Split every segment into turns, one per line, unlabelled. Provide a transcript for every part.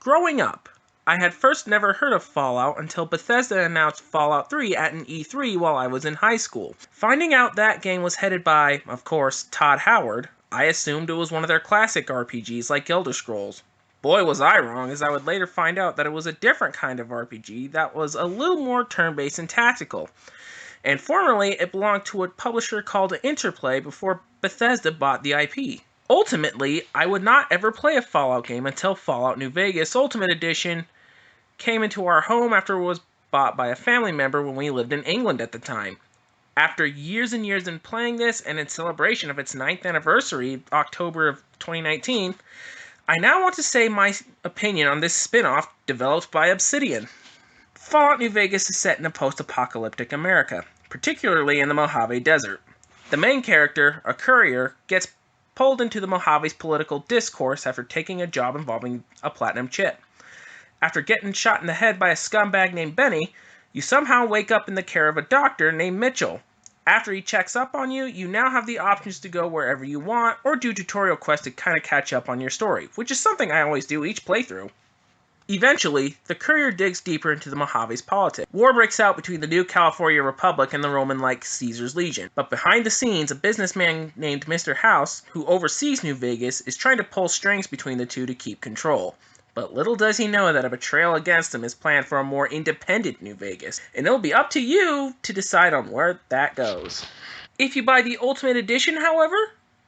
Growing up, I had first never heard of Fallout until Bethesda announced Fallout 3 at an E3 while I was in high school. Finding out that game was headed by, of course, Todd Howard, I assumed it was one of their classic RPGs like Elder Scrolls. Boy was I wrong, as I would later find out that it was a different kind of RPG that was a little more turn-based and tactical. And formerly, it belonged to a publisher called Interplay before Bethesda bought the IP. Ultimately, I would not ever play a Fallout game until Fallout New Vegas Ultimate Edition came into our home after it was bought by a family member when we lived in England at the time. After years and years in playing this, and in celebration of its 9th anniversary, October of 2019, I now want to say my opinion on this spin-off developed by Obsidian. Fallout New Vegas is set in a post-apocalyptic America, particularly in the Mojave Desert. The main character, a courier, gets pulled into the Mojave's political discourse after taking a job involving a platinum chip. After getting shot in the head by a scumbag named Benny, you somehow wake up in the care of a doctor named Mitchell. After he checks up on you, you now have the options to go wherever you want, or do tutorial quests to kind of catch up on your story, which is something I always do each playthrough. Eventually, the courier digs deeper into the Mojave's politics. War breaks out between the new California Republic and the Roman-like Caesar's Legion. But behind the scenes, a businessman named Mr. House, who oversees New Vegas, is trying to pull strings between the two to keep control. But little does he know that a betrayal against him is planned for a more independent New Vegas, and it'll be up to you to decide on where that goes. If you buy the Ultimate Edition, however,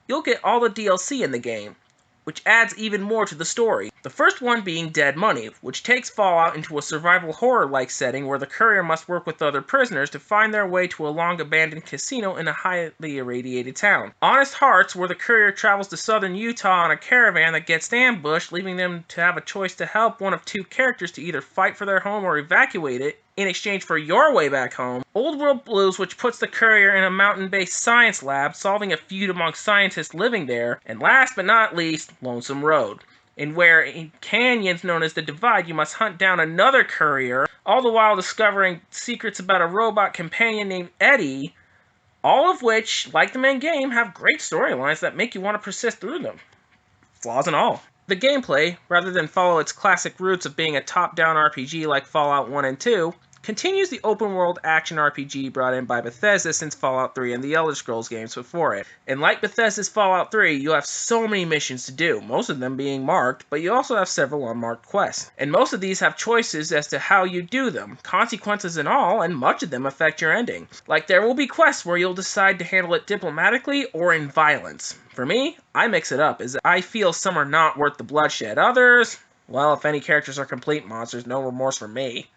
you'll get all the DLC in the game, which adds even more to the story. The first one being Dead Money, which takes Fallout into a survival horror-like setting where the courier must work with other prisoners to find their way to a long-abandoned casino in a highly irradiated town. Honest Hearts, where the courier travels to southern Utah on a caravan that gets ambushed, leaving them to have a choice to help one of two characters to either fight for their home or evacuate it, in exchange for your way back home. Old World Blues, which puts the courier in a mountain-based science lab, solving a feud among scientists living there. And last but not least, Lonesome Road, in where in canyons known as the Divide, you must hunt down another courier, all the while discovering secrets about a robot companion named Eddie, all of which, like the main game, have great storylines that make you want to persist through them. Flaws and all. The gameplay, rather than follow its classic roots of being a top-down RPG like Fallout 1 and 2, continues the open-world action RPG brought in by Bethesda since Fallout 3 and the Elder Scrolls games before it. And like Bethesda's Fallout 3, you have so many missions to do, most of them being marked, but you also have several unmarked quests. And most of these have choices as to how you do them, consequences and all, and much of them affect your ending. Like there will be quests where you'll decide to handle it diplomatically or in violence. For me, I mix it up, as I feel some are not worth the bloodshed. Others, well, if any characters are complete monsters, no remorse for me.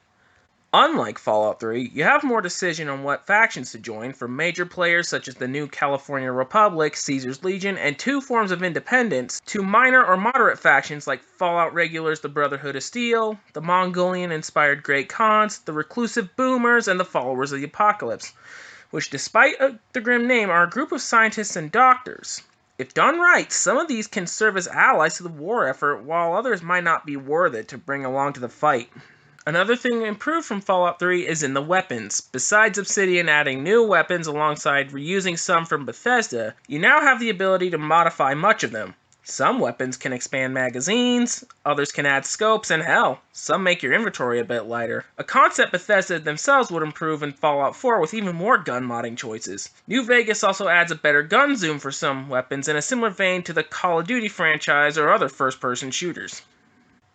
Unlike Fallout 3, you have more decision on what factions to join, from major players such as the new California Republic, Caesar's Legion, and two forms of independence, to minor or moderate factions like Fallout regulars the Brotherhood of Steel, the Mongolian-inspired Great Khans, the reclusive Boomers, and the Followers of the Apocalypse, which despite the grim name are a group of scientists and doctors. If done right, some of these can serve as allies to the war effort, while others might not be worth it to bring along to the fight. Another thing improved from Fallout 3 is in the weapons. Besides Obsidian adding new weapons alongside reusing some from Bethesda, you now have the ability to modify much of them. Some weapons can expand magazines, others can add scopes, and hell, some make your inventory a bit lighter. A concept Bethesda themselves would improve in Fallout 4 with even more gun modding choices. New Vegas also adds a better gun zoom for some weapons in a similar vein to the Call of Duty franchise or other first-person shooters.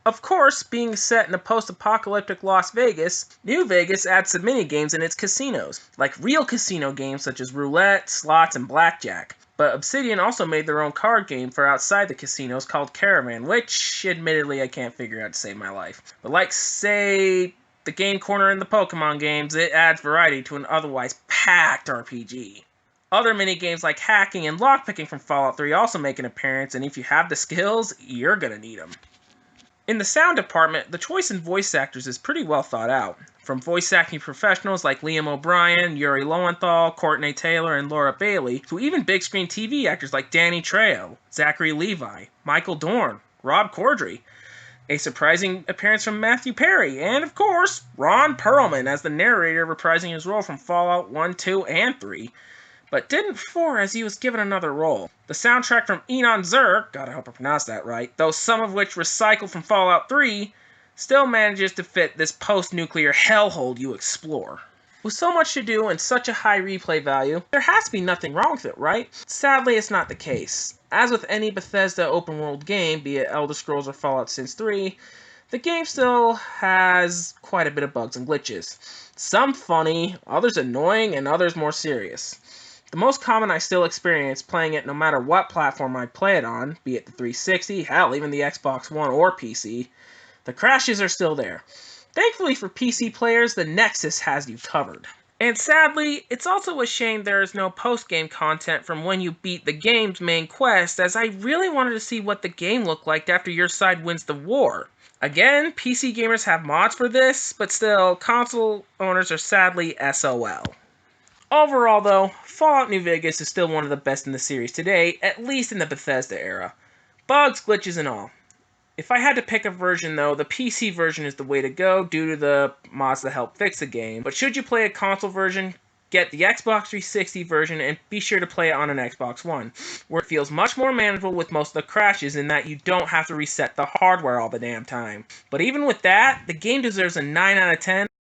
Of course, being set in a post-apocalyptic Las Vegas, New Vegas adds some mini-games in its casinos, like real casino games such as roulette, slots, and blackjack. But Obsidian also made their own card game for outside the casinos called Caravan, which, admittedly, I can't figure out to save my life. But like, say, the Game Corner in the Pokemon games, it adds variety to an otherwise packed RPG. Other mini-games like hacking and lockpicking from Fallout 3 also make an appearance, and if you have the skills, you're gonna need them. In the sound department, the choice in voice actors is pretty well thought out. From voice acting professionals like Liam O'Brien, Yuri Lowenthal, Courtney Taylor, and Laura Bailey, to even big-screen TV actors like Danny Trejo, Zachary Levi, Michael Dorn, Rob Corddry, a surprising appearance from Matthew Perry, and of course, Ron Perlman as the narrator reprising his role from Fallout 1, 2, and 3, but didn't 4 as he was given another role. The soundtrack from Enon Zerk, God I hope I pronounced that right, though some of which recycled from Fallout 3, still manages to fit this post-nuclear hellhole you explore. With so much to do and such a high replay value, there has to be nothing wrong with it, right? Sadly, it's not the case. As with any Bethesda open-world game, be it Elder Scrolls or Fallout Since 3, the game still has quite a bit of bugs and glitches. Some funny, others annoying, and others more serious. The most common I still experience playing it no matter what platform I play it on, be it the 360, hell, even the Xbox One or PC, the crashes are still there. Thankfully for PC players, the Nexus has you covered. And sadly, it's also a shame there is no post-game content from when you beat the game's main quest, as I really wanted to see what the game looked like after your side wins the war. Again, PC gamers have mods for this, but still, console owners are sadly SOL. Overall though, Fallout New Vegas is still one of the best in the series today, at least in the Bethesda era. Bugs, glitches, and all. If I had to pick a version though, the PC version is the way to go due to the mods that help fix the game. But should you play a console version, get the Xbox 360 version and be sure to play it on an Xbox One, where it feels much more manageable with most of the crashes in that you don't have to reset the hardware all the damn time. But even with that, the game deserves a 9 out of 10.